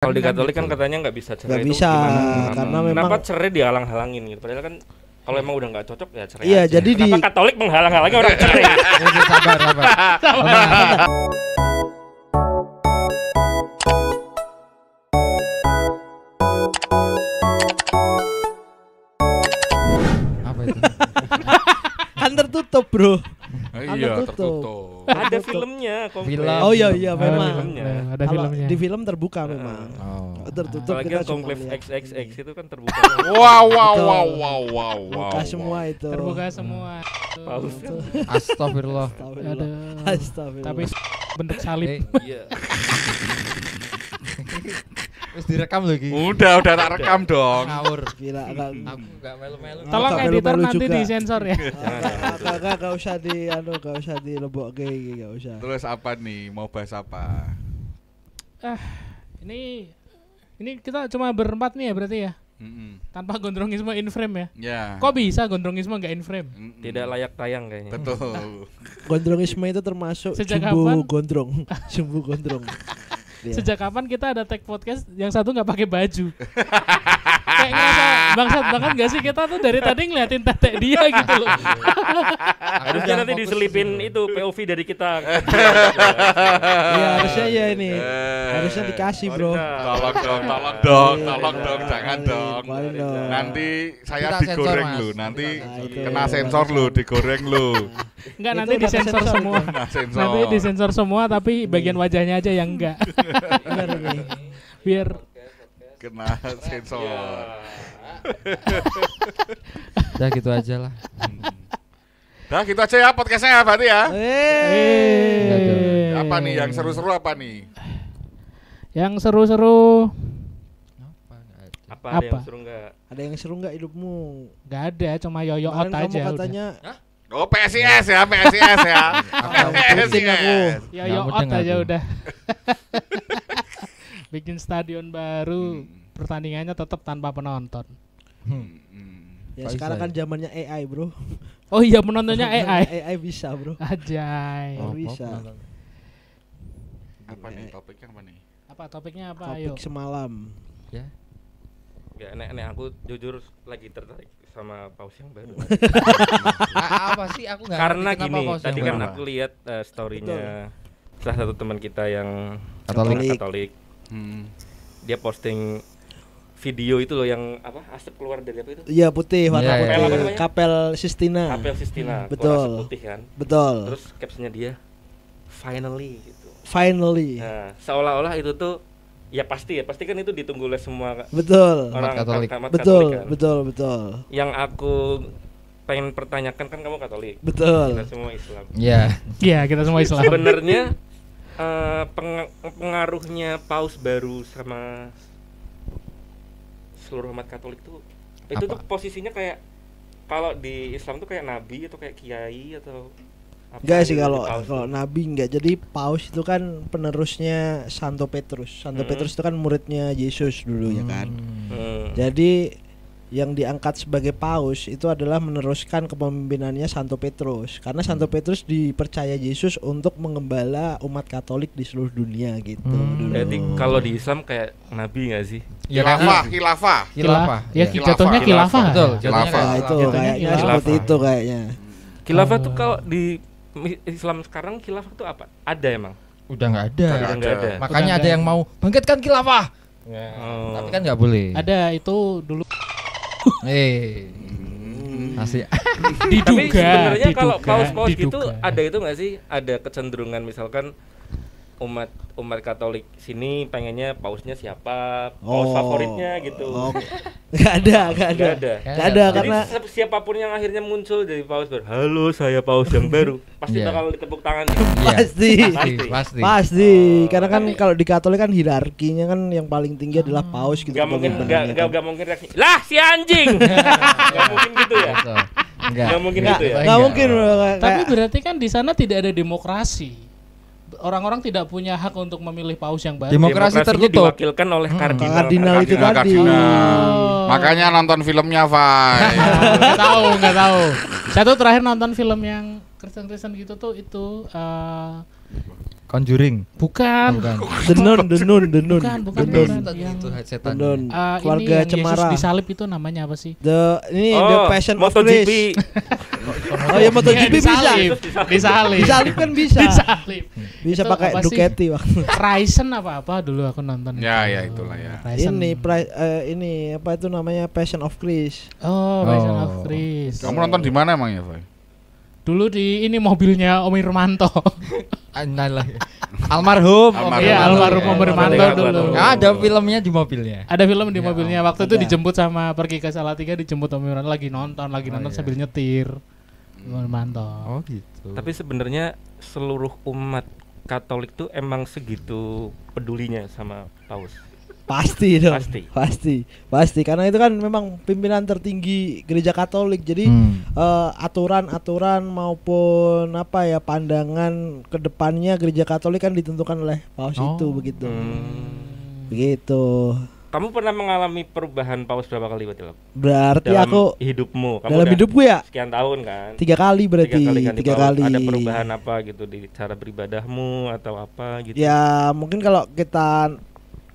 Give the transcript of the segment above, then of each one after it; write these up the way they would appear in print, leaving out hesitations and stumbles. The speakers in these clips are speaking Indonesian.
Kalau di Katolik kan katanya nggak bisa cerai. Nggak bisa, gimana? karena memang kenapa cerai dihalang-halangin gitu. Padahal kan kalau emang udah nggak cocok ya cerai. Iya, aja. jadi kenapa Katolik menghalang-halangi orang cerai? Sabar. Apa itu? kan tertutup, Bro. Iya, tertutup. tertutup. Ada filmnya, kompleks. Film. Oh iya memang. filmnya. Ada Kalau filmnya. di film terbuka memang. Oh. Tertutup Apalagi kita yang cuma kompleks lihat. XXX itu kan terbuka. Wow. Buka semua itu. Terbuka semua. Paus. Astagfirullah. Astagfirullah. Tapi bentuk salib. Iya. Wis direkam lagi. Udah tak rekam dong. Ngawur. Gila enggak Aku enggak melu-melu. Tolong Nggak editor melu-melu nanti juga. disensor ya. Enggak usah enggak usah dilebokke iki, enggak usah. Terus apa nih? Mau bahas apa? Ini kita cuma berempat nih ya berarti ya. Tanpa gondrongisme in frame ya. Ya. Kok bisa gondrongisme nggak in frame? Tidak layak tayang kayaknya. Betul. Gondrongisme itu termasuk Sejak sumbu kapan? gondrong. Sumbu gondrong. Iya. Sejak kapan kita ada tag podcast yang satu nggak pakai baju? Kayak ngerasa bangsat banget gak sih kita tuh dari tadi ngeliatin tetek dia gitu loh. Harusnya nanti diselipin itu POV dari kita. Iya, harusnya ya ini. Harusnya dikasih, Bro. Tolong dong, jangan dong. Keluarin dong. Nanti saya Kita digoreng sensor, Mas. lu, nanti Nah, itu. kena sensor lu, digoreng lu. Enggak, Itu nanti udah disensor kesensor semua. itu. Nah, sensor. Nanti disensor semua tapi bagian wajahnya aja yang enggak. Benar ini. Biar Kena sensor. Udah gitu aja lah. Dah gitu aja ya podcastnya berarti ya. Apa nih yang seru-seru apa nih? Yang seru-seru Apa ada yang Apa? seru enggak? Ada yang seru enggak hidupmu? nggak ada, cuma yoyo out Kemarin kamu aja katanya Oh PSIS ya. penting aku. Yoyo Nggak out mudeng aja aku. udah. Bikin stadion baru, pertandingannya tetap tanpa penonton. Ya Pak sekarang Isa kan zamannya AI, Bro. Oh iya, penontonnya AI. AI bisa, Bro. Ajay. Oh, bisa. Apa nih topiknya apa nih? Apa topiknya apa? Ayo. Topik semalam. Ya. Ya, nek aku jujur lagi tertarik sama paus yang baru. Apa sih aku enggak Karena gini, tadi kan aku lihat story-nya salah satu teman kita yang Katolik. Dia posting video itu loh yang apa asap keluar dari apa itu? Iya, putih, warna Iya, iya. putih. Kapel Kapel Sistina. Kapel Sistina, keluar Betul. asap putih kan. Betul. Terus captionnya dia finally gitu. Finally. Nah, seolah-olah itu tuh ya pasti kan itu ditunggu oleh semua Betul. orang Katolik. umat Betul, Katolik kan. betul. Yang aku pengen pertanyakan kan kamu Katolik. Betul. Kita semua Islam. Iya. Iya, kita semua Islam. Sebenarnya pengaruhnya paus baru sama seluruh umat Katolik tuh itu tuh posisinya kayak kalau di Islam tuh kayak nabi atau kayak kiai atau apa Enggak sih gitu, kalau paus tuh. nabi enggak. Jadi paus itu kan penerusnya Santo Petrus. Santo Petrus itu kan muridnya Yesus dulu ya kan. Jadi yang diangkat sebagai paus itu adalah meneruskan kepemimpinannya Santo Petrus. Karena Santo Petrus dipercaya Yesus untuk mengembala umat Katolik di seluruh dunia gitu dulu. Berarti kalau di Islam kayak nabi nggak sih? Ya, Khilafah. Khilafah. Ya, Iya. jatuhnya khilafah. Betul, Khilafah. jatuhnya Nah, itu Jatuhnya kayaknya khilafah. seperti itu kayaknya. Khilafah tuh kalau di Islam sekarang khilafah tuh apa? Ada emang? Udah enggak ada. Udah nggak ada. Makanya Udah ada nggak yang mau bangkitkan khilafah. Oh. Tapi kan enggak boleh. Ada itu dulu Masih Tapi diduga. sebenarnya kalau diduga, paus-paus gitu diduga. ada itu nggak sih? Ada kecenderungan misalkan umat Katolik sini pengennya pausnya siapa, paus favoritnya gitu. Oh. Enggak ada. Nggak ada. Enggak ada Jadi karena siapapun yang akhirnya muncul dari paus baru, halo saya paus yang baru, pasti Iya. bakal ditepuk tangan. pasti. pasti. Pasti, karena kan kalau di Katolik kan hierarkinya kan yang paling tinggi adalah paus gitu. Gak mungkin, pemimpinannya kan. gak mungkin reaksi. Lah si anjing. Gak mungkin gitu ya. Betul. Enggak. Gak mungkin Nggak, gitu ya. nggak mungkin. Tapi berarti kan di sana tidak ada demokrasi. Orang-orang tidak punya hak untuk memilih paus yang baru. Demokrasi Demokrasinya tertutup. diwakilkan oleh kardinal. Kardinal itu tadi. Kardinal. Makanya nonton filmnya, Fai. Nggak tahu. Saya tuh terakhir nonton film yang Kristen gitu tuh itu Conjuring. Bukan. The Nun. Bukan. Yang itu The setan. Nun. Ini Keluarga yang Cemara. Yesus disalib itu namanya apa sih? The Passion of MotoGP. Christ. Oh ya MotoGP bisa. Disalib. Disalib kan bisa. Disalib. Bisa Itu pakai apa sih? Ducati waktu. Ryzen apa dulu aku nonton. Ya itulah ya. Ryzen. Ini apa itu namanya Passion of Christ. Oh, Passion of Christ. Kamu nonton di mana emang ya, Fai? Dulu di ini mobilnya Om Irmanto. Almarhum. Iya, almarhum Om Irmanto dulu. Ada filmnya di mobilnya. Ada film di mobilnya. Waktu itu ada. dijemput sama pergi ke Salatiga, dijemput Om Irmanto lagi nonton sambil nyetir. Om Irmanto. Oh gitu. Tapi sebenarnya seluruh umat Katolik tuh emang segitu pedulinya sama Paus. Pasti dong. Pasti karena itu kan memang pimpinan tertinggi Gereja Katolik. Jadi aturan-aturan maupun pandangan ke depannya Gereja Katolik kan ditentukan oleh Paus itu begitu. Begitu. Kamu pernah mengalami perubahan Paus berapa kali berarti? Berarti dalam aku hidupmu. Kamu dalam hidupku ya sekian tahun kan? 3 kali berarti. 3 kali. Ada perubahan apa gitu di cara beribadahmu atau apa gitu? Ya mungkin kalau kita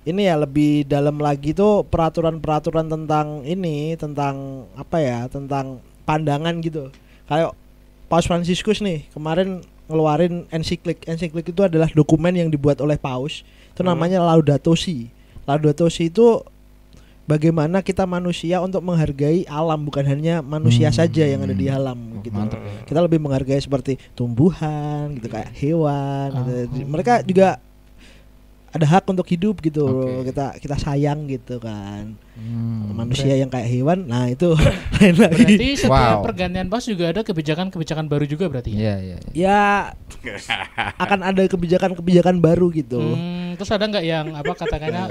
ini ya lebih dalam lagi tuh peraturan-peraturan tentang tentang pandangan gitu. Kayak Paus Fransiskus nih kemarin ngeluarin ensiklik itu adalah dokumen yang dibuat oleh Paus. Itu namanya Laudato Si. Laudato Si itu bagaimana kita manusia untuk menghargai alam, bukan hanya manusia saja yang ada di alam gitu. Mantap. Kita lebih menghargai seperti tumbuhan gitu, kayak hewan gitu. Mereka juga ada hak untuk hidup gitu. Kita sayang gitu kan. Manusia yang kayak hewan, nah itu lain lagi. Berarti setiap pergantian Paus juga ada kebijakan baru juga berarti ya? Iya. Ya akan ada kebijakan baru gitu. Terus ada nggak yang katakannya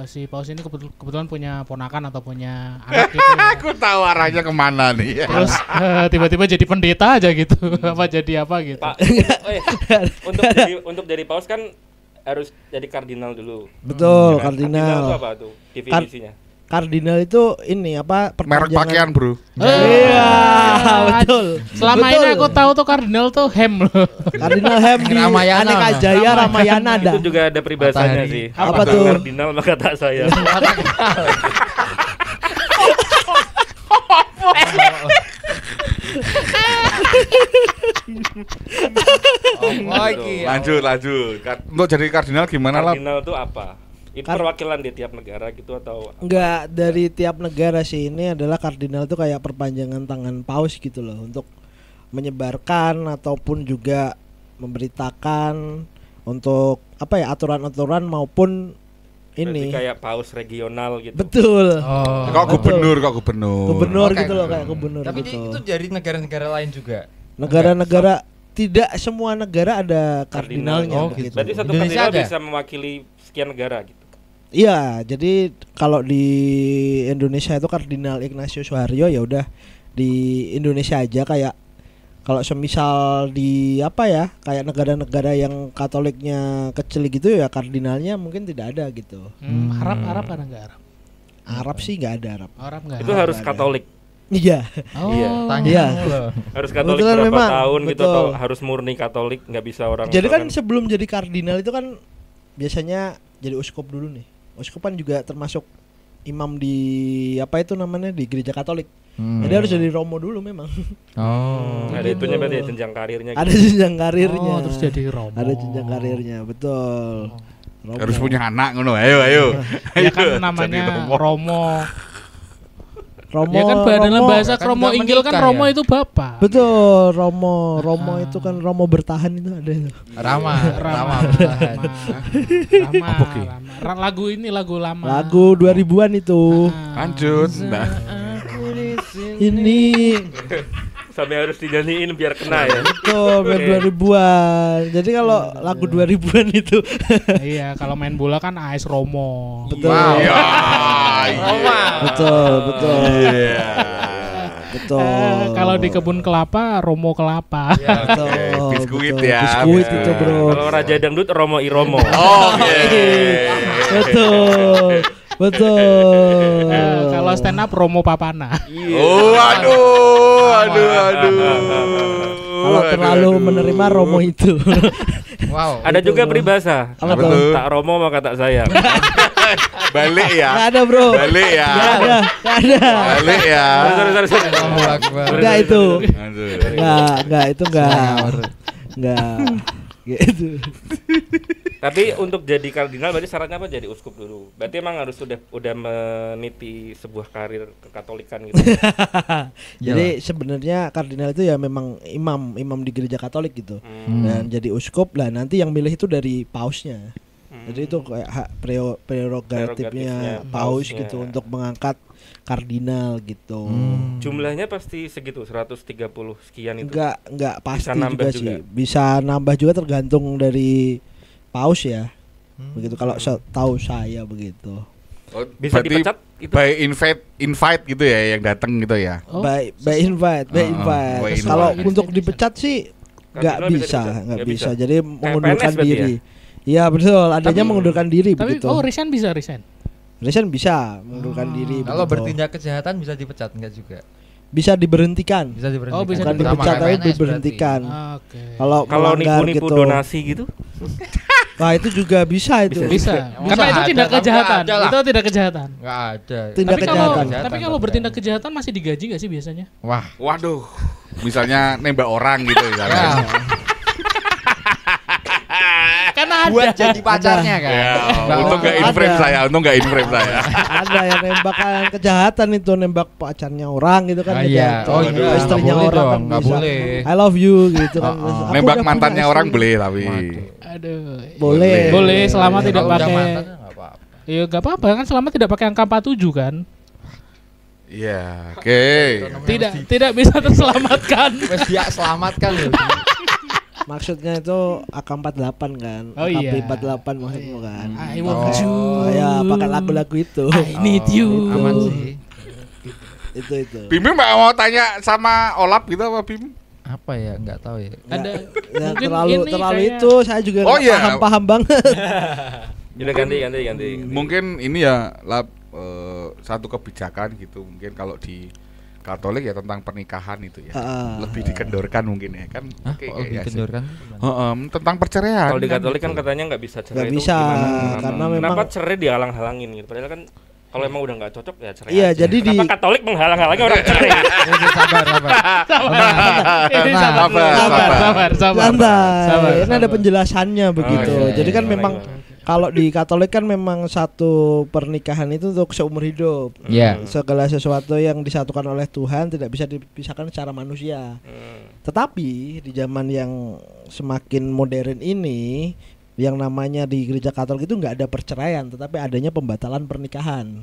si Paus ini kebetulan punya ponakan atau punya anak gitu? Aku tahu arahnya kemana nih. Terus tiba-tiba jadi pendeta aja gitu, jadi apa gitu? Pak, untuk jadi Paus kan harus jadi kardinal dulu. Betul, Kan? kardinal. Itu apa tuh definisinya? Kardinal itu Merek pakaian, Bro. Iya, betul. Selama ini aku tahu tuh kardinal tuh hem loh. Kardinal hem di Ramayana. Aneka Jaya Ramayana ada. Itu juga ada peribahasanya Matahari. sih. Apa tuh? Kardinal maka tak saya. Lanjut. Untuk jadi kardinal gimana lah? Kardinal itu apa? Itu perwakilan di tiap negara gitu atau Enggak, dari tiap negara sih. Ini adalah kardinal itu kayak perpanjangan tangan paus gitu loh, untuk menyebarkan ataupun juga memberitakan untuk aturan-aturan maupun ini. Berarti kayak paus regional gitu. Betul. Kok gubernur. Gubernur gitu loh, kayak gubernur Tapi gitu. itu dari negara-negara lain juga. Negara-negara tidak semua negara ada kardinalnya gitu. Berarti satu Indonesia kardinal ada? bisa mewakili sekian negara gitu. Iya, jadi kalau di Indonesia itu Kardinal Ignatius Suharyo ya udah di Indonesia aja. Kayak kalau semisal di kayak negara-negara yang Katoliknya kecil gitu ya kardinalnya mungkin tidak ada gitu. Arab ada nggak Arab? Arab sih nggak ada Arab. Arab nggak. Itu harus Katolik. Iya. Iya. Harus Katolik Kebetulan berapa memang, tahun gitu betul. atau harus murni Katolik, nggak bisa orang. Jadi kan misalkan- sebelum jadi kardinal itu kan biasanya jadi uskup dulu nih. Uskup kan juga termasuk imam di di gereja Katolik. Jadi harus jadi romo dulu memang. ada itunya berarti ya, jenjang karirnya. Ada gitu. jenjang karirnya. Terus jadi romo. Ada jenjang karirnya, betul. Romo. Harus punya anak ngono. Ayo. Ya kan Jadi namanya Romo. Romo. Ya kan dalam bahasa kan Romo nggak Inggil kan menikah Romo ya? itu bapak. Betul, Romo itu kan Romo bertahan itu ada itu. Rama. Lagu lama. Lagu 2000-an itu. Lanjut. Nah. Ini Sampai harus dinyanyiin biar kena ya. betul band 2000-an. Jadi kalau lagu 2000-an itu Iya, kalau main bola kan AS Romo. betul. Iya. Betul. Iya. Betul. Kalau di kebun kelapa, Romo kelapa. Betul. Biskuit betul. ya. Biskuit itu, Bro. Kalau Raja Dangdut Romo Iromo. Oke. Betul. Kalau stand up Romo Papana. Oh, aduh. Kalau terlalu menerima Romo itu. Wow. Ada juga peribahasa. Apa tuh? Tak Romo maka tak sayang. Balik ya. Nggak ada bro. Balik ya. Nggak ada. Balik ya. Sorry. Allahu Akbar. Enggak itu. Aduh. Enggak itu enggak. Gitu. Tapi untuk jadi kardinal berarti syaratnya apa? Jadi uskup dulu. Berarti emang harus udah meniti sebuah karir kekatolikan gitu. Jadi sebenarnya kardinal itu ya memang imam di gereja Katolik gitu. Dan jadi uskup lah nanti yang milih itu dari pausnya. Jadi itu kayak hak prerogatifnya paus gitu untuk mengangkat kardinal gitu. Jumlahnya pasti segitu 130 sekian itu. Enggak pasti Bisa nambah juga sih. Bisa nambah juga tergantung dari paus ya. Begitu kalau tahu saya begitu. Oh, Bisa berarti dipecat itu. by invite gitu ya yang datang gitu ya. Oh, By invite. by Kalau invite. untuk dipecat sih nggak Kardinal bisa. bisa. Jadi mengundurkan PNS berarti diri. Iya betul, adanya mengundurkan diri tapi begitu. resign bisa resign. Resign bisa mengundurkan diri. Kalau begitu. bertindak kejahatan bisa dipecat enggak juga? Bisa diberhentikan. Bisa diberhentikan. Oh, bisa Bukan diberhentikan. dipecat tapi PNS diberhentikan. Oke. Kalau melanggar nipu-nipu gitu. donasi gitu. Wah itu juga bisa itu. Bisa. Bisa Karena itu ada, tindak tapi kejahatan. nggak ada lah. Itu tidak kejahatan. Enggak ada. Tindak Tapi kejahatan. tapi kalau bertindak kejahatan masih digaji nggak sih biasanya? Wah. Waduh. Misalnya nembak orang gitu misalnya. Ya, Karena ada. buat jadi pacarnya kan. Ya, Mbak untung Wah. nggak in frame saya, untung nggak in frame saya. Ada yang nembakan kejahatan itu nembak pacarnya orang gitu kan. Ah, iya. kejahatan. Oh Atau iya, istrinya nggak boleh orang dong, kan nggak bisa. boleh. I love you gitu kan. Aku Nembak udah mantannya punya orang istri. boleh tapi. Waduh. Aduh. Boleh. Boleh selama tidak Kalau udah pakai. mantan enggak apa-apa. Iya enggak apa-apa kan selama tidak pakai angka 47 kan. Iya, oke. Tidak bisa terselamatkan. Wes dia selamatkan loh. Maksudnya itu AK48 kan. Oh iya. AK48 maksudmu kan. I want you. Oh ya, pakai lagu-lagu itu. I need you. Aman sih. itu. Bim nggak mau tanya sama Olap gitu apa Bim? Apa ya? Enggak tahu ya. Ada Ya, mungkin terlalu ini kayak- itu saya juga Oh, nggak iya. paham banget. Udah ganti. Mungkin ini ya satu kebijakan gitu. Mungkin kalau di Katolik ya tentang pernikahan itu ya. Lebih dikendorkan mungkin ya kan. Hah? Oke, Kok ya sih. dikendorkan? Tentang perceraian. Kalau di Katolik kan gitu. katanya nggak bisa cerai. Nggak itu bisa, gimana? karena Kenapa memang- cerai dihalang-halangin gitu? Padahal kan kalau emang udah nggak cocok ya cerai. Iya, aja. jadi Kenapa di- Katolik menghalang-halangi orang cerai? Sabar. Ini sabar. Santai. Ini ada penjelasannya begitu. iya, Jadi kan iya, memang kalau di Katolik kan memang satu pernikahan itu untuk seumur hidup. Iya. Segala sesuatu yang disatukan oleh Tuhan tidak bisa dipisahkan secara manusia. Tetapi di zaman yang semakin modern ini, yang namanya di gereja Katolik itu nggak ada perceraian, tetapi adanya pembatalan pernikahan.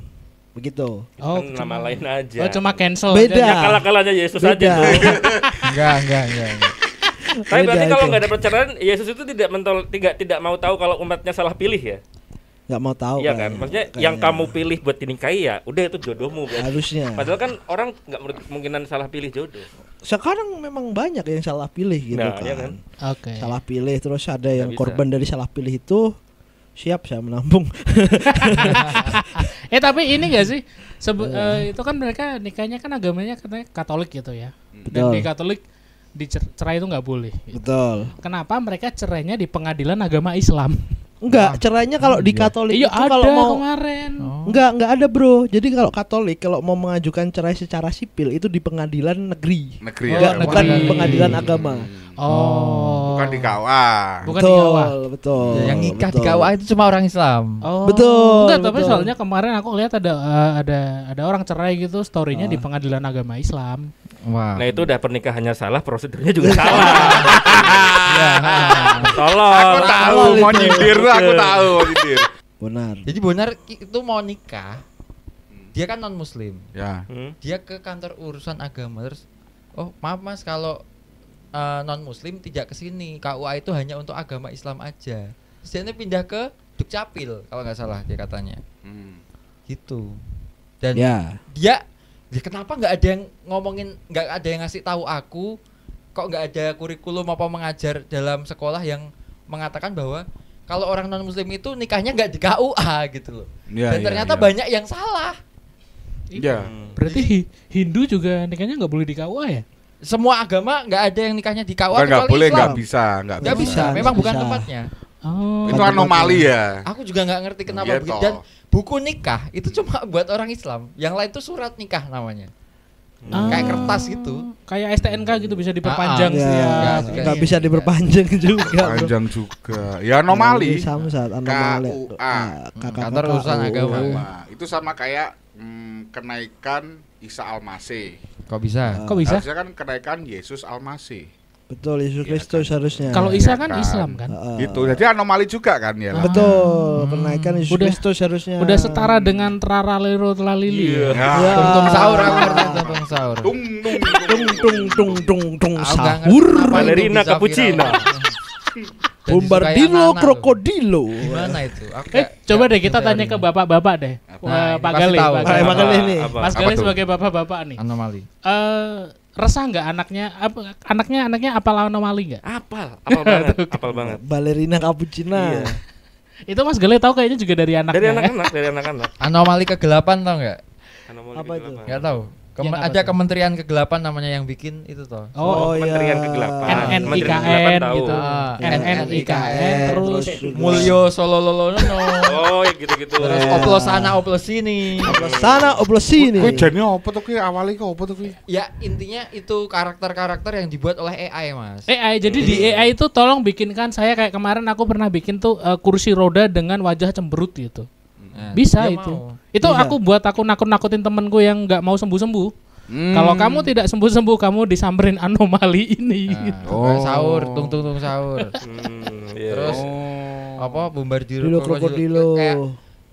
Begitu. Oh, Kan nama lain aja. Oh, cuma cancel. Beda. Ya kalah-kalahnya Yesus Beda. aja tuh. Enggak. Tapi berarti Beda kalau itu. nggak ada perceraian, Yesus itu tidak mau tahu kalau umatnya salah pilih ya. Nggak mau tahu. Iya kan? Maksudnya yang kamu pilih buat dinikahi ya, udah itu jodohmu berarti. harusnya. Padahal kan orang nggak menutup kemungkinan salah pilih jodoh. Sekarang memang banyak yang salah pilih gitu Nah, kan. iya kan? Oke. Salah pilih terus ada yang bisa. korban dari salah pilih itu siap saya menampung. Tapi ini enggak sih? Itu kan mereka nikahnya kan agamanya katanya Katolik gitu ya. Dan Betul. di Katolik cerai itu nggak boleh. Betul. Kenapa mereka cerainya di pengadilan agama Islam? Enggak, cerainya kalau di Katolik Iya itu ada kalau mau kemarin. enggak ada, Bro. Jadi kalau Katolik kalau mau mengajukan cerai secara sipil itu di pengadilan negeri. Negeri Enggak, ya. bukan negeri. pengadilan agama. Oh. Bukan di KUA. Bukan di KUA. Betul. Ya, yang nikah di betul. KUA itu cuma orang Islam. Oh. Betul, Enggak, tapi betul. soalnya kemarin aku lihat ada orang cerai gitu story-nya di pengadilan agama Islam. Wah. Nah itu udah pernikahannya salah, prosedurnya juga salah. Tolong. Aku tahu mau itu. nyindir tuh aku tahu mau nyindir. Benar. Jadi Bonar itu mau nikah. Dia kan non muslim. Ya. Dia ke kantor urusan agama terus, oh maaf Mas kalau non muslim tidak ke sini. KUA itu hanya untuk agama Islam aja. Terus dia pindah ke Dukcapil kalau nggak salah dia katanya. Gitu. Dan Ya. dia kenapa nggak ada yang ngomongin, nggak ada yang ngasih tahu aku, kok nggak ada kurikulum apa mengajar dalam sekolah yang mengatakan bahwa kalau orang non muslim itu nikahnya nggak di KUA gitu loh. Ya, Dan ya, ternyata ya. banyak yang salah. Ya. Berarti Hindu juga nikahnya nggak boleh di KUA ya? semua agama nggak ada yang nikahnya di KUA Nggak kecuali boleh, Islam. nggak bisa. Memang bukan bisa. tempatnya. Oh. Itu anomali ya. Aku juga nggak ngerti kenapa Iya, begitu. toh. Dan buku nikah itu cuma buat orang Islam. Yang lain itu surat nikah namanya. Kayak kertas gitu. Kayak STNK gitu bisa diperpanjang Ya, setiap nggak bisa diperpanjang juga. Bro. Panjang juga. Ya anomali. Samsat anomali. KUA. Kantor urusan agama. Itu sama kayak kenaikan Isa Al-Masih. Kok bisa? Kok bisa? Harusnya kan kenaikan Yesus Al-Masih. Betul, Yesus Iya Kristus harusnya. Kalau Iya Isa kan kan. Islam kan. Gitu. Jadi anomali juga kan ya. Betul, kenaikan Yesus Udah- Kristus harusnya. Udah setara dengan Traralero Telalili. Iya. Ya. Tuntung sahur aku ngerti tuntung sahur. Tung tung tung Aku nggak ngerti sahur. kenapa itu Balerina bisa cappuccino. viral. Dan Bombardilo disukai anak-anak loh. krokodilo. Gimana itu? Aku Coba deh kita tanya ke bapak-bapak deh. Nah, Pak pasti Galih. tahu. Pak Pak Galih. Galih nih. Apa? Mas Apa Galih tuh? sebagai bapak-bapak nih. anomali. Resah nggak anaknya apal anomali nggak? Apal banget, apal banget. Balerina cappuccina. Iya. Itu Mas Galih tahu kayaknya juga dari anaknya. Dari anak-anak. Anomali kegelapan tau nggak? Anomali Apa itu? kegelapan. Nggak tahu. Yang apa Ada tuh? Kementerian Kegelapan namanya yang bikin itu toh. Oh, Kementerian iya. Kegelapan. NNIKN Kementerian Kegelapan tahu. gitu. NNIKN terus juga Mulyo Solololono. Oh, ya gitu-gitu. Terus oplos sana oplos sini. oplos sana oplos sini. Kuwi jane apa tuh kuwi awalnya kok apa tuh kuwi? Ya intinya itu karakter-karakter yang dibuat oleh AI mas. AI. Jadi di AI itu tolong bikinkan saya kayak kemarin aku pernah bikin tuh kursi roda dengan wajah cemberut gitu. Nah, Bisa dia itu. mau. Itu Bisa. aku buat aku nakut-nakutin temenku yang nggak mau sembuh-sembuh. Kalau kamu tidak sembuh-sembuh, kamu disamperin anomali ini. Nah, Oh. sahur, tung sahur. Iya. Terus apa bombardiro Dilo krokodilo. kayak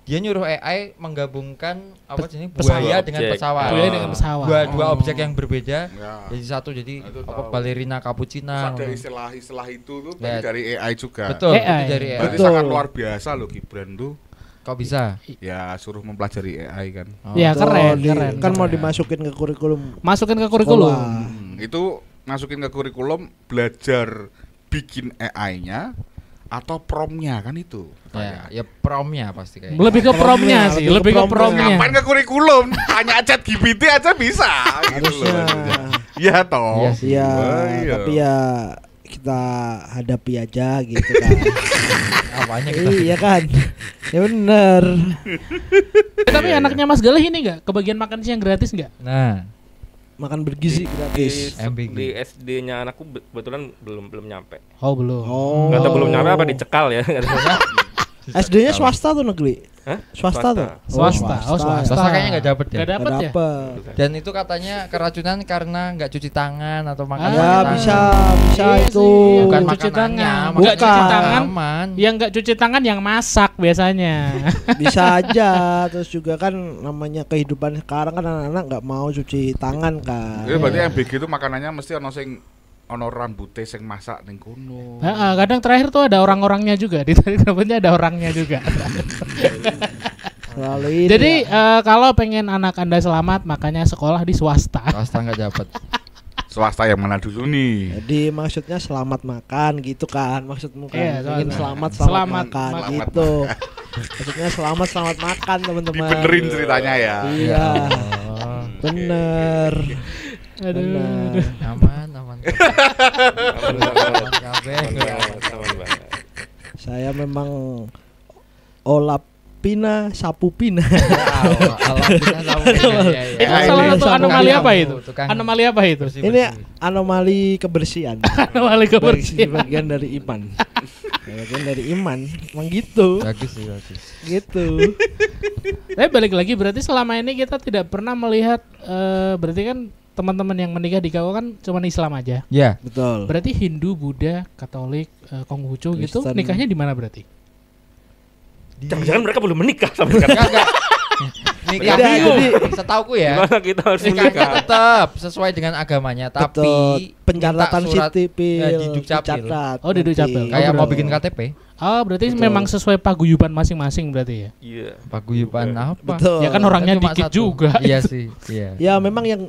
dia nyuruh AI menggabungkan apa jenis pesawat. buaya dengan Objek. pesawat. Buaya dengan pesawat. Dua objek yang berbeda Ya. jadi satu jadi Itu apa tahu. balerina Terus cappuccina. ada istilah-istilah itu tuh Ya. dari AI juga. Betul, AI. itu dari AI. Berarti Betul. sangat luar biasa loh Gibran tuh. Kok bisa? Ya suruh mempelajari AI kan. Oh. Ya Betul, keren, di- keren. Kan mau keren. dimasukin ke kurikulum. Masukin ke kurikulum. Sekolah. Itu masukin ke kurikulum belajar bikin AI-nya atau promnya kan itu. Ya promnya pasti kayak. Lebih ke promnya sih, lebih ke promnya. Ngapain ke kurikulum? Tanya chat GPT aja bisa. gitu loh Harusnya. maksudnya. Ya toh. Iya sih. Iya, Iya. tapi ya kita hadapi aja gitu kan. Apanya kita? Iya kan. Ya bener. Tapi anaknya Mas Galih ini nggak kebagian makan siang gratis nggak? Nah, Makan bergizi gratis. MBG. Di SD-nya anakku kebetulan belum nyampe. Oh belum. Oh. Nggak tahu belum nyampe apa dicekal ya. SD-nya swasta tuh negeri? Hah? Swasta tuh? Swasta. Oh swasta. Swasta kayaknya nggak dapet Nggak deh. dapet ya? Dapet. Dan itu katanya keracunan karena nggak cuci tangan atau makan Ah. Ya pakai bisa, tangan. bisa Iya itu. sih, Bukan cuci makanannya, tangan. makan Nggak cuci Bukan. tangan. aman. Yang nggak cuci tangan yang masak biasanya. Bisa aja. Terus juga kan namanya kehidupan sekarang kan anak-anak nggak mau cuci tangan kan. Ya berarti MBG itu makanannya mesti ono rambute sing masak ning kono. Kadang terakhir tuh ada orang-orangnya juga di dapetnya ada orangnya juga. Selalu ini Jadi ya. kalau pengen anak Anda selamat makanya sekolah di swasta. Swasta nggak dapet. Swasta yang mana dulu nih? Jadi maksudnya selamat makan gitu kan. Maksudmu kan Iya, ingin selamat selamat makan. makan gitu. Maksudnya selamat makan teman-teman. Dibenerin ceritanya ya. Iya. Oh, Bener. Aduh. Bener. aman. Aman kabeh. banget. Saya memang Olapina Sapupina. Itu AI salah ini satu sama anomali kamu, apa itu? Anomali apa itu? Ini anomali kebersihan. Anomali kebersihan. Bagian dari iman. Bagian dari iman. Emang gitu. Bagus sih, bagus. Gitu. Tapi balik lagi berarti selama ini kita tidak pernah melihat berarti kan teman-teman yang menikah di KUA kan cuma Islam aja. Ya, Betul. Berarti Hindu, Buddha, Katolik, Konghucu gitu Kristen. nikahnya di mana berarti? Jangan-jangan mereka belum menikah sampai sekarang. enggak. Nikah Beda, jadi setauku ya. Gimana kita harus Nikahnya menikah? tetap sesuai dengan agamanya, tapi betul. Pencatatan minta surat, sipil di Dukcapil. dicatat Oh, di nanti. Dukcapil. Kayak Oh, mau betul. bikin KTP, Oh, berarti Betul. memang sesuai paguyuban masing-masing berarti ya. Iya. paguyuban apa? Betul. Ya kan orangnya Cuma dikit satu. juga. Iya sih, iya. Ya memang yang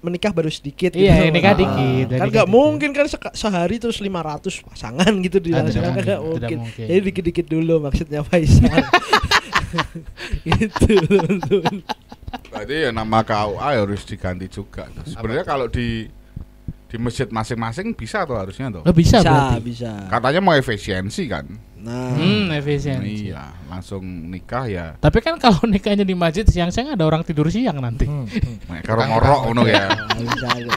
menikah baru sedikit Iya, gitu. nikah Ah, dikit, Kan nikah nggak dikit. mungkin kan sehari terus 500 pasangan gitu di Ah, langsung tidak kan mungkin, nggak tidak mungkin. mungkin. Jadi dikit-dikit dulu maksudnya Faisal. Gitu. Berarti ya nama KUA harus diganti juga. Sebenarnya kalau di Di masjid masing-masing bisa tuh harusnya tuh. Bisa Bisa, berarti. bisa. Katanya mau efisiensi kan. Nah, Efisiensi. Iya, langsung nikah ya. Tapi kan kalau nikahnya di masjid siang-siang ada orang tidur siang nanti. Karo ngorok ngono ya.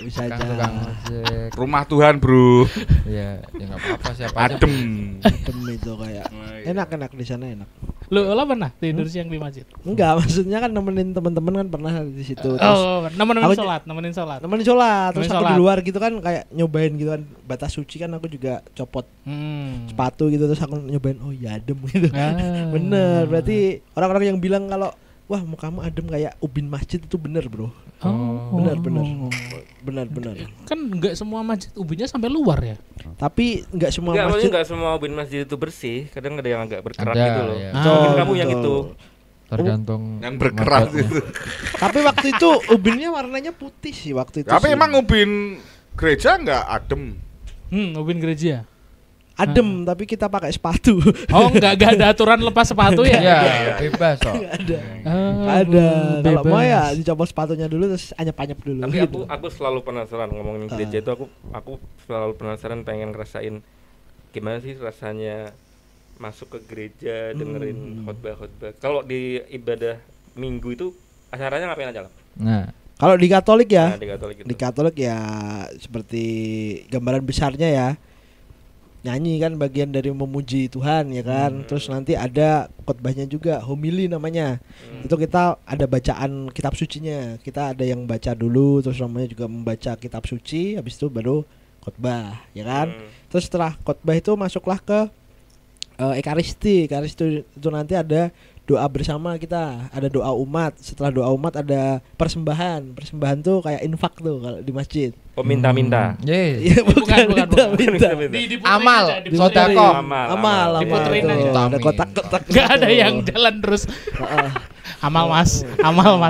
bisa aja. Tukang ojek. Rumah Tuhan, Bro. Ya enggak apa-apa siapa aja. Adem. Adem itu kayak enak di sana enak. Lu pernah tidur siang di masjid? Enggak, maksudnya kan nemenin teman-teman kan pernah di situ. Terus nemenin aku sholat. Nemenin sholat. Terus aku di luar gitu kan kayak nyobain gitu kan batas suci kan aku juga copot sepatu gitu terus aku nyobain oh ya adem gitu. Bener, berarti orang-orang yang bilang kalau wah mukamu adem kayak ubin masjid itu bener bro. Bener. Kan nggak semua masjid ubinnya sampai luar ya. Tapi nggak semua Enggak, masjid. nggak semua ubin masjid itu bersih. Kadang ada yang agak berkerak Ada, gitu loh. ya. Mungkin kamu yang itu. Tergantung Yang berkeras mabotnya. itu. Tapi waktu itu ubinnya warnanya putih sih waktu itu. Tapi sih. emang ubin gereja enggak adem? Ubin gereja. Adem tapi kita pakai sepatu. Oh, enggak ada aturan lepas sepatu ya? Iya, bebas kok. Nggak ada. Oh, Ada. Kalau bebas. mau ya dicopot sepatunya dulu terus anyep-anyep dulu. Tapi gitu. aku selalu penasaran ngomongin gereja itu aku selalu penasaran pengen ngerasain gimana sih rasanya masuk ke gereja dengerin khotbah-khotbah. Kalau di ibadah minggu itu acaranya ngapain aja lah? Nah, Kalau di Katolik ya, Nah, di Katolik gitu. di Katolik ya seperti gambaran besarnya ya. Nyanyi kan bagian dari memuji Tuhan ya kan. Terus nanti ada khotbahnya juga, homili namanya. Itu kita ada bacaan kitab sucinya. Kita ada yang baca dulu terus namanya juga membaca kitab suci, habis itu baru khotbah ya kan. Terus setelah khotbah itu masuklah ke Ekaristi. Ekaristi itu nanti ada doa bersama kita, ada doa umat. Setelah doa umat ada persembahan. Persembahan tuh kayak infak tuh kalau di masjid. Peminta-minta. Iya, Bukan. minta. Diputerin Amal, aja, diputerin sodako. aja. Amal Diputerin tuh. aja. Ada kotak-kotak. Nggak ada yang jalan terus. Heeh. Amal mas.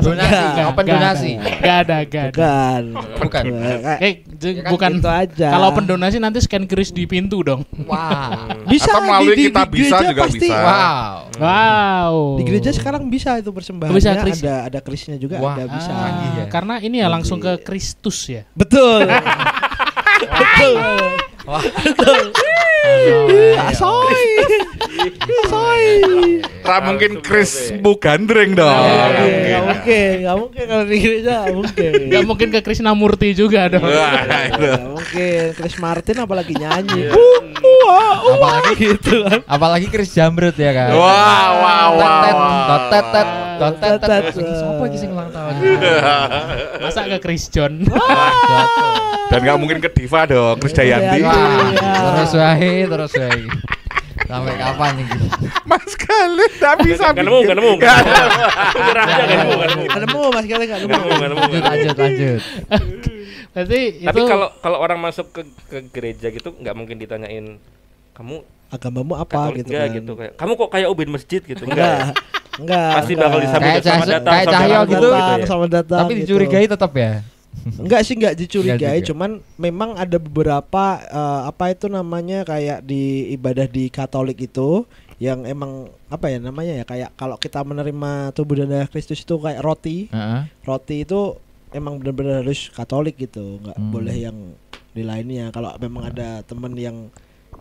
Donasi, open donasi. Gak ada. Bukan. Bukan. Gitu aja. Kalau pendonasi nanti scan kris di pintu dong. Wow. bisa Atau melalui di kita bisa gereja juga pasti. bisa. Wow. Wow. Di gereja sekarang bisa itu persembahannya, Bisa kris. ada krisnya juga, Wah. ada bisa. Iya. Karena ini ya langsung ke Kristus ya. Betul. Betul. Wah. Asoy. Ra mungkin Chris Bu Gandreng dong. Nggak mungkin kalau di gereja nggak mungkin. Gak mungkin ke Krishnamurti juga dong. Wah, itu. Nggak mungkin. Chris Martin apalagi nyanyi. Apalagi gitu kan. Apalagi Chris Jamrut ya kan. Wah. Totet. Siapa iki sing ulang tahun? Masa ke Chris John? Dan nggak mungkin ke Diva dong, Chris Dayanti. Wah, terus wae. Sampai kapan nih? Mas Khalid nggak bisa. Nggak nemu. Nggak Nyerah aja, nggak nemu. Nggak nemu mas kali nggak nemu. Lanjut. Berarti Tapi itu kalau orang masuk ke gereja gitu nggak mungkin ditanyain kamu Agamamu apa Katolik gitu nggak kan. gitu kayak kamu kok kayak ubin masjid gitu enggak. Enggak. Pasti bakal disambut Kayak selamat datang kayak saudara Cahyo aku gitu. ya. Selamat datang. Tapi gitu. dicurigai tetap ya. Enggak sih, enggak dicurigai, juga. cuman memang ada beberapa apa itu namanya kayak di ibadah di Katolik itu yang emang apa ya namanya ya kayak kalau kita menerima tubuh dan darah Kristus itu kayak roti. Roti itu emang benar-benar harus Katolik gitu, nggak boleh yang di lainnya. Kalau memang ada temen yang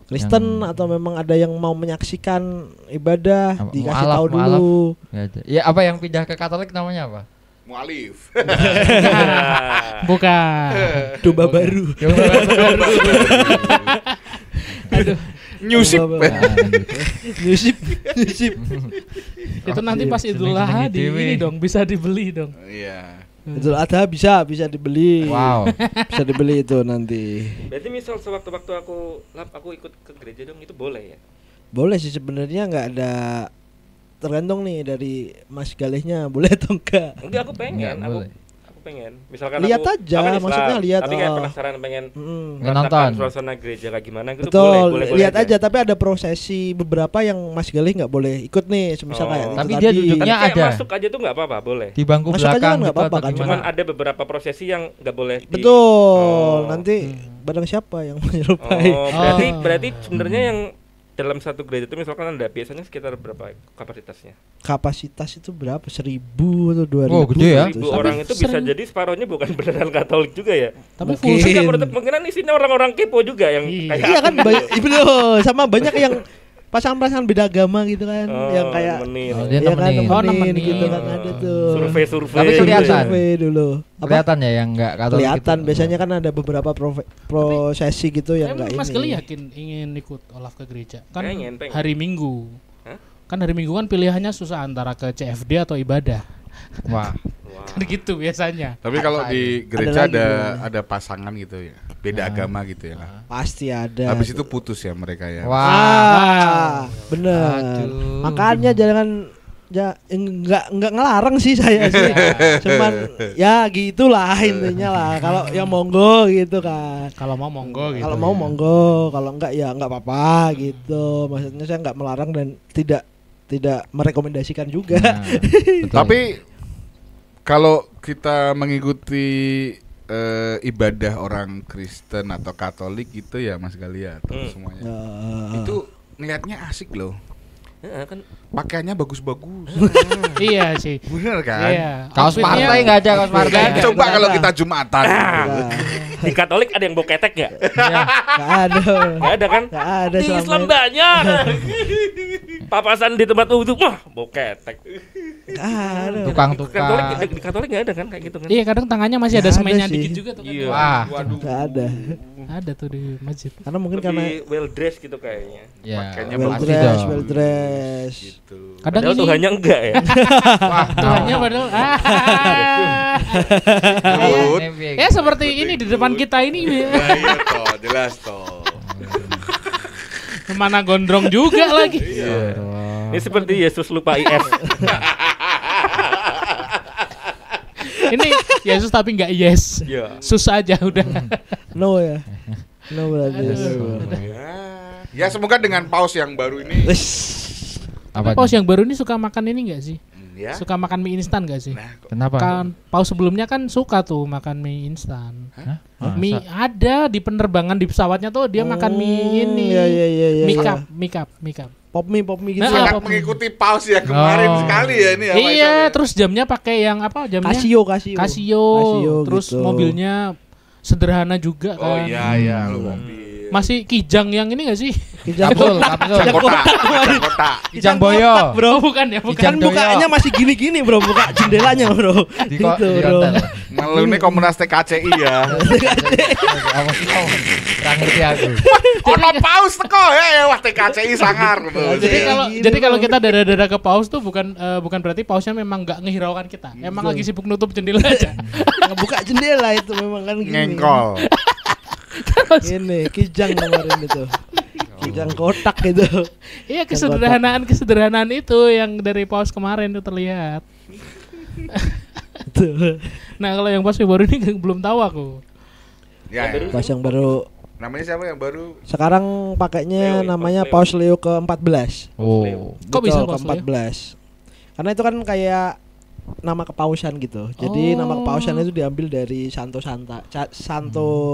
Kristen atau memang ada yang mau menyaksikan ibadah dikasih tahu dulu. Ya apa yang pindah ke Katolik namanya apa? Mualif. bukan. Domba baru. Nyusip. Nyusip. Itu nanti pas Idul Adha ini dong bisa dibeli dong. Iya. Idul Adha bisa dibeli. Wow. Bisa dibeli itu nanti. Berarti misal sewaktu-waktu aku ikut ke gereja dong itu boleh ya? Boleh sih sebenarnya, nggak ada, tergantung nih dari Mas Galihnya boleh atau enggak. Enggak, aku pengen. Enggak, Aku pengen. Misalkan Lihat aku aja, kan Islam, maksudnya lihat, tapi kayak penasaran pengen nonton suasana gereja kayak gimana gitu. Betul, boleh lihat aja. Tapi ada prosesi beberapa yang Mas Galih nggak boleh ikut nih, semisal kayak itu tapi tadi. dia duduknya Tapi kayak ada masuk aja tuh nggak apa-apa, boleh. di bangku Masuk aja belakang kan nggak gitu apa-apa atau kan, gimana? Cuman ada beberapa prosesi yang nggak boleh. Betul. Nanti barang siapa yang menyerupai. Berarti sebenarnya yang dalam satu gereja itu misalkan ada biasanya sekitar berapa kapasitasnya? Kapasitas itu berapa? 1.000 atau 2.000? Oh, gede ya. 1.000 orang itu bisa jadi separohnya bukan beneran Katolik juga ya. Tapi Mungkin. full Tidak menutup kemungkinan isinya orang-orang kepo juga yang kayak Iya kan betul, sama banyak yang pasangan-pasangan beda agama gitu kan, yang kayak dia ya kan nemenin. nemenin gitu kan ada tuh. Survei. Tapi kelihatan. Survei dulu. Kelihatan ya yang enggak Katolik. Kelihatan gitu. biasanya kan ada beberapa prosesi gitu yang enggak Mas ini. Geli yakin ingin ikut Olaf ke gereja? Kan Pengen. hari Minggu. Hah? Kan hari Minggu kan pilihannya susah antara ke CFD atau ibadah. Wah. Kan gitu biasanya. Tapi kalau di gereja lagi ada pasangan gitu ya, beda agama gitu ya. Pasti ada. Habis itu putus ya mereka ya. Wah. Bener. Aduh. Makanya jangan enggak ngelarang sih saya sih. Cuman ya gitulah intinya lah. Kalau yang monggo gitu kan. Kalau mau monggo gitu. Kalau mau monggo, kalau enggak ya enggak apa-apa gitu. Maksudnya saya enggak melarang dan tidak merekomendasikan juga. Nah, betul. Tapi kalau kita mengikuti ibadah orang Kristen atau Katolik gitu ya Mas Galia atau semuanya. Itu ngelihatnya asik loh. kan Pakaiannya bagus-bagus. Iya sih. Bener kan? Iya. Kaos Outfitnya- partai enggak ada kaos partai. Coba kalau kita Jumatan. di Katolik ada yang bawa ketek nggak? Enggak ada. Nggak ada kan? Enggak ada Di selama Islam ini. banyak. Papasan di tempat wudhu, wah bawa ketek. Nggak ada. Tukang-tukang. Di Katolik nggak ada kan kayak gitu kan? Iya, kadang tangannya masih ada Nggak ada semennya sih. dikit juga tuh kan. Iya. Wah. Waduh. Enggak ada. Ada tuh di masjid. Karena mungkin Lebih karena well dressed gitu kayaknya. Ya, Pakaiannya well pasti dress, dong. well dress. Gitu. Kadang Padahal ini Tuhannya enggak ya. Wah, Tuhannya padahal Good. ya seperti ini di depan kita ini Nah, iya toh, jelas toh. mana gondrong juga lagi. Ini seperti Yesus lupa IF. Ini Yesus tapi nggak yes. Iya. Susah aja udah. No ya. No berarti. Ya semoga dengan paus yang baru ini Apa? Paus yang baru ini suka makan ini nggak sih? ya. Suka makan mie instan nggak sih? Nah, Kenapa? Kan paus sebelumnya kan suka tuh makan mie instan. Hah? Mie ada di penerbangan di pesawatnya tuh dia makan mie ini. Iya iya iya iya. Mie cup. Pop mie gitu. Nah, ya. sangat mengikuti paus ya kemarin Oh. sekali ya ini ya. Pak Iya, Isam ya. terus jamnya pakai yang apa? Jamnya Casio. Casio. Terus gitu. mobilnya sederhana juga kan. Oh iya iya lo mobil. Masih Kijang yang ini gak sih? Kapsul. Kijang kota. Kijang Boyo. Bro, bukan ya, bukan. Kan Kijang Doyo. bukanya masih gini-gini bro, buka jendelanya bro. Di Gitu bro. Malu ini komunitas TKCI ya. Apa sih kau? Kurang ngerti aku. Ono paus teko wah TKCI sangar gitu. Jadi Kalau kita dada-dada ke paus tuh bukan berarti pausnya memang nggak ngehiraukan kita. Emang lagi sibuk nutup jendela aja. Buka jendela itu memang kan gini. Ngengkol. Ini kijang kemarin itu. Kijang kotak itu. Iya, kesederhanaan itu yang dari paus kemarin tuh terlihat. Tuh. Nah, kalau yang paus yang baru ini belum tahu aku. Ya, ya. Pas yang baru Namanya siapa yang baru? sekarang pakainya Leo, namanya Leo. Paus Leo ke-14. Oh. Kok bisa Paus ke-14? Karena itu kan kayak nama kepausan gitu. Jadi Oh. nama kepausan itu diambil dari Santo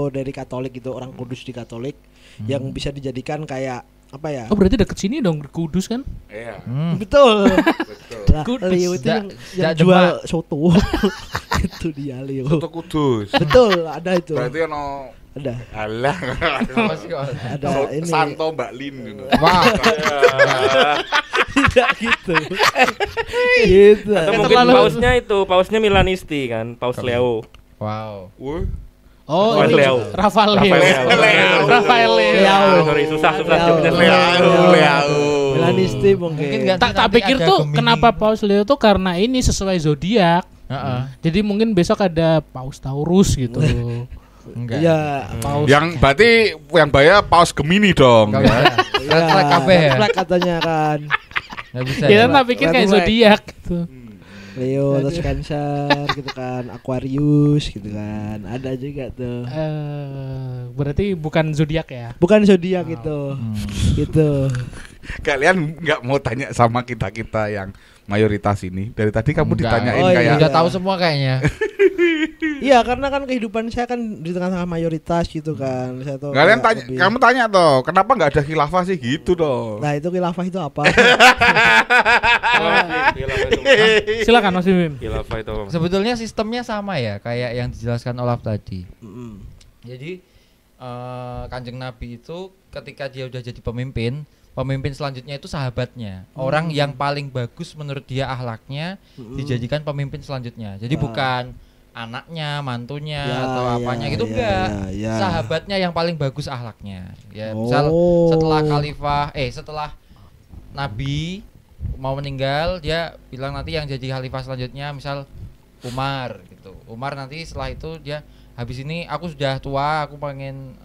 dari Katolik gitu, orang kudus di Katolik yang bisa dijadikan kayak apa ya? Oh, berarti deket sini dong, Kudus kan? Iya. Betul. Betul. Lah, Kudus. Leo itu Ja- yang Ja- jual Demak. soto. Itu dia Leo. Soto Kudus. Betul, ada itu. Berarti ono Ada. alah. Apa sih kau? Ada ini. Santo Mbak Lin gitu. Wah. Tidak gitu. Gitu. Atau mungkin pausnya Milanisti kan, Paus Leo. Wow. Wah. Oh, Rafael ini Leo. Rafael Leo. Rafael Leo. Sorry, susah jawabnya Leo. Milanisti mungkin. Mungkin nggak- Tak Nanti pikir ada tuh Gemini. kenapa Paus Leo tuh karena ini sesuai zodiak. Heeh. Jadi mungkin besok ada Paus Taurus gitu. Enggak. Iya, Paus. Yang berarti yang bayar paus Gemini dong. Enggak Ya. bisa. Red flag kabeh ya. red flag katanya kan. Enggak bisa. Kita ya. tak pikir kayak Red flag. zodiak gitu. Leo terus Cancer gitu kan, Aquarius gitu kan. Ada juga tuh. Berarti bukan zodiak ya? Bukan zodiak gitu. Gitu. Kalian nggak mau tanya sama kita yang mayoritas ini. Dari tadi kamu Enggak. ditanyain Oh, iya. kayak Udah tahu semua kayaknya. Iya, karena kan kehidupan saya kan di tengah-tengah mayoritas gitu kan. Saya tuh Kalian tanya, kamu tanya toh, kenapa nggak ada khilafah sih gitu toh? Nah, itu khilafah itu apa? Silakan Mas Bim. Khilafah itu. Sebetulnya sistemnya sama ya, kayak yang dijelaskan Olaf tadi. Jadi Kanjeng Nabi itu ketika dia udah jadi pemimpin selanjutnya itu sahabatnya, orang yang paling bagus menurut dia akhlaknya dijadikan pemimpin selanjutnya. Jadi bukan anaknya, mantunya atau apanya gitu enggak. Sahabatnya yang paling bagus akhlaknya. Ya, misal setelah Nabi mau meninggal, dia bilang nanti yang jadi khalifah selanjutnya misal Umar gitu. Umar nanti setelah itu dia habis ini aku sudah tua, aku pengen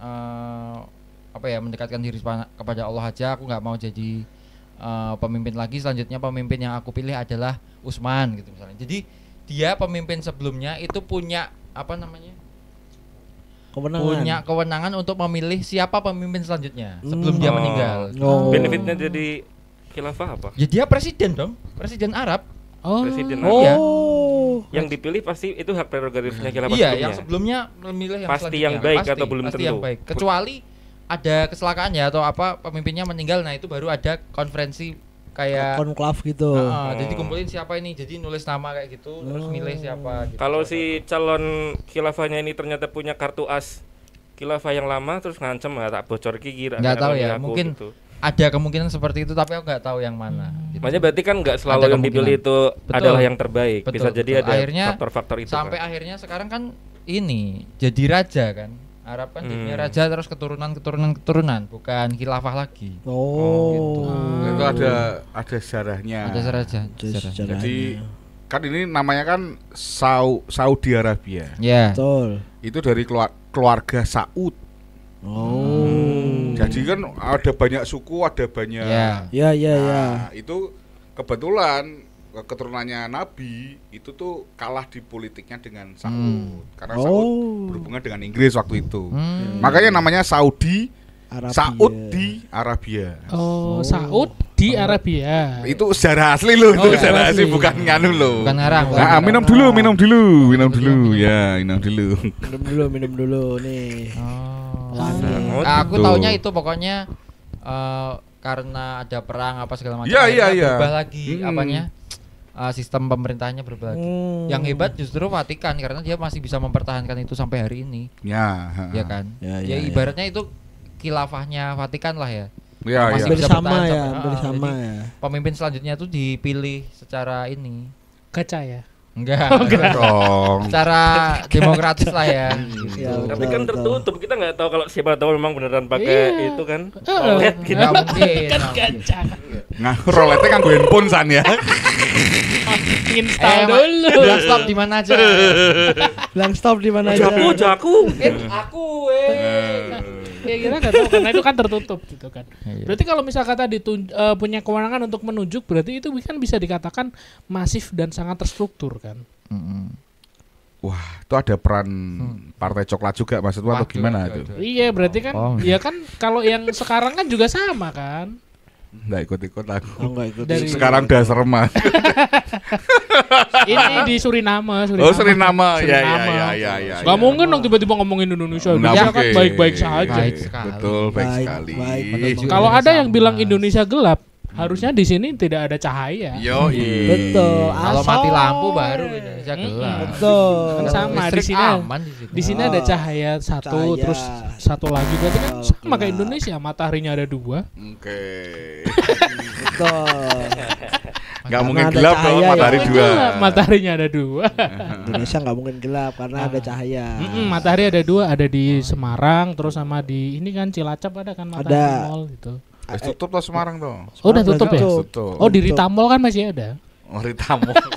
mendekatkan diri kepada Allah aja, aku nggak mau jadi pemimpin lagi. Selanjutnya pemimpin yang aku pilih adalah Utsman gitu misalnya. Jadi dia pemimpin sebelumnya itu punya kewenangan untuk memilih siapa pemimpin selanjutnya sebelum dia meninggal. Benefitnya jadi khilafah apa? Ya dia presiden dong, presiden Arab. Presiden yang dipilih pasti itu hak prerogatifnya khilafah. Iya, yang sebelumnya memilih yang pasti yang baik atau belum pasti tentu. Yang baik. Kecuali ada kecelakaan ya atau apa pemimpinnya meninggal, nah itu baru ada konferensi kayak konklav gitu. Jadi kumpulin siapa ini, jadi nulis nama kayak gitu, terus milih siapa gitu. Kalau si calon khilafahnya ini ternyata punya kartu as khilafah yang lama terus ngancem tak bocor gigi nggak tahu ya, mungkin gitu. Ada kemungkinan seperti itu tapi aku nggak tahu yang mana. Gitu. Makanya berarti kan nggak selalu yang dipilih itu adalah yang terbaik. Bisa jadi ada faktor-faktor itu. Sampai akhirnya sekarang kan ini jadi raja kan. Arab kan jadinya raja terus keturunan, bukan khilafah lagi. Gitu. Itu ada sejarahnya. Ada sejarah. Jadi kan ini namanya kan Saudi Arabia. Ya. Betul. Itu dari keluarga Saud. Jadi kan ada banyak suku, ada banyak. Ya. Itu kebetulan keturunannya Nabi itu tuh kalah di politiknya dengan Saud. Karena Saud berhubungan dengan Inggris waktu itu. Makanya namanya Saudi Arabia. Saud di Arabia. Saud di Arabia. Itu sejarah asli loh, itu sejarah asli bukan nganu loh. Bukan ngarang. Nah, minum dulu ya, minum dulu nih. Aku taunya itu pokoknya karena ada perang apa segala macam. Iya. Berubah lagi sistem pemerintahnya berubah lagi. Yang hebat justru Vatikan karena dia masih bisa mempertahankan itu sampai hari ini. Ya kan. Ya ibaratnya itu khilafahnya Vatikan lah ya. Masih bisa bersama ya. Pemimpin selanjutnya tuh dipilih secara ini. Gacha ya. Enggak dong. Secara demokratis lah ya. Tapi kan tertutup, kita nggak tahu kalau siapa tahu memang beneran pakai itu kan. Rolet gitu. Nggak mungkin. Kan gacha. Roletnya kan gue handphone san ya. Install dulu. Bilang stop di mana aja. Jaku. Aku. Ya kita nggak tahu karena itu kan tertutup gitu kan. Berarti kalau misalkan tadi punya kewenangan untuk menunjuk, berarti itu kan bisa dikatakan masif dan sangat terstruktur kan. Wah, itu ada peran Partai Coklat juga maksudnya atau gimana itu? Iya, berarti kan ya kan kalau yang sekarang kan juga sama kan. Nggak ikut-ikut aku. Dari sekarang udah serem mas. Ini di Suriname. Suriname. Ya. Gak mungkin dong tiba-tiba ngomongin Indonesia. Dia kan baik-baik saja. Betul, baik sekali. Kalau ada yang bilang Indonesia gelap, harusnya di sini tidak ada cahaya. Betul. Kalau mati lampu baru Indonesia gelap. Betul. Kan sama di sini ada cahaya satu, terus satu lagi berarti kan sama kayak Indonesia, mataharinya ada 2. Oke. Betul. Nggak mungkin gelap kalau matahari 2. Mataharinya ada 2. Indonesia nggak mungkin gelap karena ada cahaya. Matahari ada 2, ada di Semarang, terus sama di ini kan Cilacap ada kan matahari mall gitu. Tutup tuh Semarang tuh. Udah tutup ya? Tutup. Oh di Ritamol kan masih ada.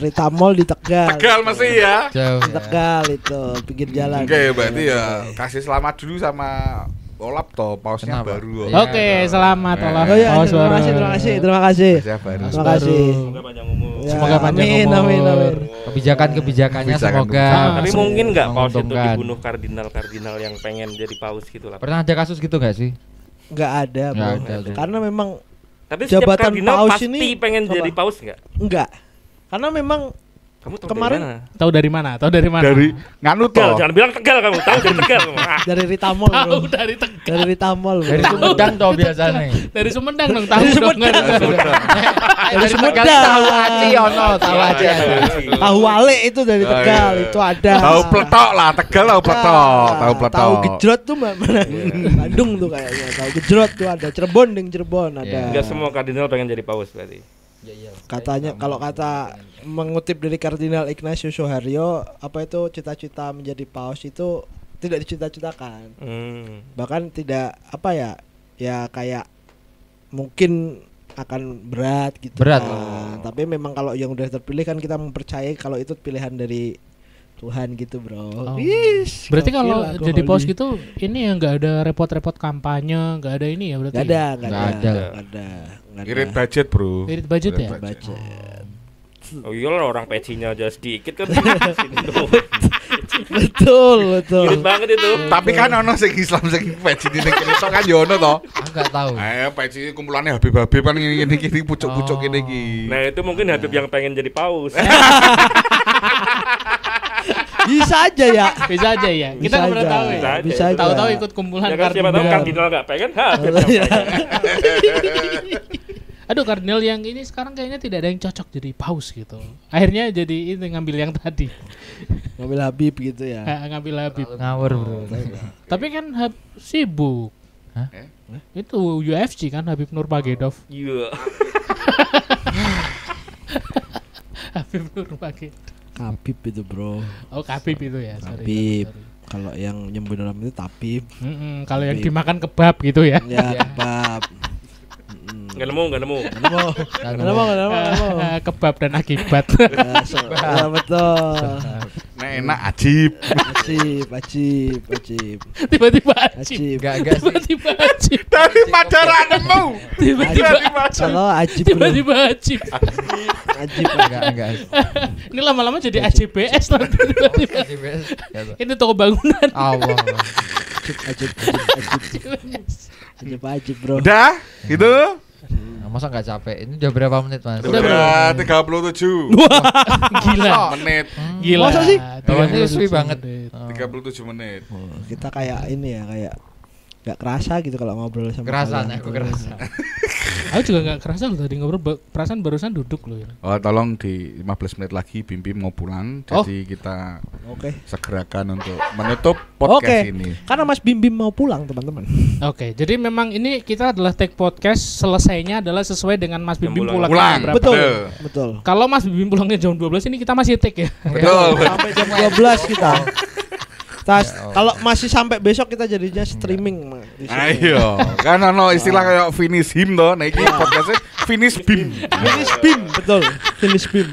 Ritamol di Tegal. Tegal masih ya. Jauh. Tegal itu pinggir jalan. Oke, berarti ya kasih selamat dulu sama Olap toh, pausnya baru. Oke, selamat Olap. Paus baru. Terima kasih. Semoga panjang umur. Semoga panjang umur. Amin. Kebijakannya semoga. Tapi mungkin nggak paus itu dibunuh kardinal yang pengen jadi paus gitu lah. Pernah ada kasus gitu nggak sih? Nggak ada, Bro. Karena memang tapi jabatan kardinal paus pasti ini pengen jadi paus nggak? Enggak. Karena memang Kamu tahu Kemarin dari mana? Tahu dari mana? Tahu dari mana? Dari nganu Tegal, toh. jangan bilang Tegal kamu. Tahu dari Tegal kamu. Dari Ritamol, Bro. Tahu dari Tegal. Dari Ritamol, Bro. Dari Sumedang toh biasanya. Dari Sumedang dong, tahu dong. Dari Sumedang. Tahu aci ono, tahu aci ada. Tahu wale itu dari Tegal, iya. itu ada. Tahu pletok lah, Tegal tahu pletok, tahu pletok. Tahu gejrot tuh mana? Bandung tuh kayaknya. Tahu gejrot tuh ada. Cirebon ada. Enggak semua kardinal pengen jadi paus berarti. Katanya kalau kata mengutip dari Kardinal Ignatius Suharyo, apa itu cita-cita menjadi paus itu tidak dicita-citakan. Bahkan tidak apa ya? Ya kayak mungkin akan berat gitu. Berat. Kan. Tapi memang kalau yang udah terpilih kan kita mempercayai kalau itu pilihan dari Tuhan gitu, Bro. Yes, berarti kalau jadi paus gitu ini ya nggak ada repot-repot kampanye, nggak ada ini ya berarti. Nggak ada. Irit budget, Bro. Irit budget ya? Budget. Oh iyalah orang pecinya aja sedikit kan. Betul. Irit banget itu. Tapi kan ono sing Islam sing peci ning kene tok kan yo ono to. Enggak tahu. Peci kumpulannya Habib-habib kan ngene-ngene pucuk-pucuk kene iki. Nah, itu mungkin Habib yang pengen jadi paus. Bisa aja ya. Bisa aja ya. Kita nggak pernah tahu ya. Bisa aja. Tahu-tahu ikut kumpulan Ya kan siapa tahu kardinal enggak pengen Habib yang pengen. Aduh, kardinal yang ini sekarang kayaknya tidak ada yang cocok jadi paus gitu. Akhirnya jadi ini ngambil yang tadi. Ngambil Habib gitu ya. Ngambil Habib. Ngawur, Bro. Tapi kan sibuk. Hah? Itu UFC kan Habib Nurmagomedov. Iya. Habib Nurmagomedov. Habib itu, Bro. Oh, Habib itu ya. Habib. Kalau yang nyembur dalam itu Tabib. Kalau yang dimakan kebab gitu ya. Ya, kebab. Enggak nemu. Kebab dan akibat. Ya, betul. Nah, enak ajib. Ajib. Tiba-tiba ajib. Enggak sih. Tiba-tiba ajib. Dari pacaran nemu. Tiba-tiba Kalau ajib. Tiba-tiba ajib. Ajib. Enggak. Ini lama-lama jadi AJBS nanti tiba-tiba. Ini toko bangunan. Allah. Ajib, Bro. Udah, gitu. Masa enggak capek? Ini udah berapa menit, Mas? Udah 37. Gila. Menit. Gila. Masa sih? Ini sepi banget. 37 menit. Kita kayak ini ya, kayak nggak kerasa gitu kalau ngobrol sama Kerasan, kalian. aku kerasa. Aku juga nggak kerasa loh tadi ngobrol, perasaan barusan duduk loh ya. Oh, tolong di 15 menit lagi Bim Bim mau pulang. Jadi kita segerakan untuk menutup podcast ini. Karena Mas Bim Bim mau pulang, teman-teman. Oke, jadi memang ini kita adalah take podcast, selesainya adalah sesuai dengan Mas Bim Bim pulang. Betul. Kalau Mas Bim Bim pulangnya jam 12 ini kita masih take ya. Betul. Sampai jam 12 kita. Kalau masih sampai besok kita jadinya streaming. Ayo, kan ono istilah kayak finish him toh. Nah iki podcastnya finish bim. Betul. Finish Bim.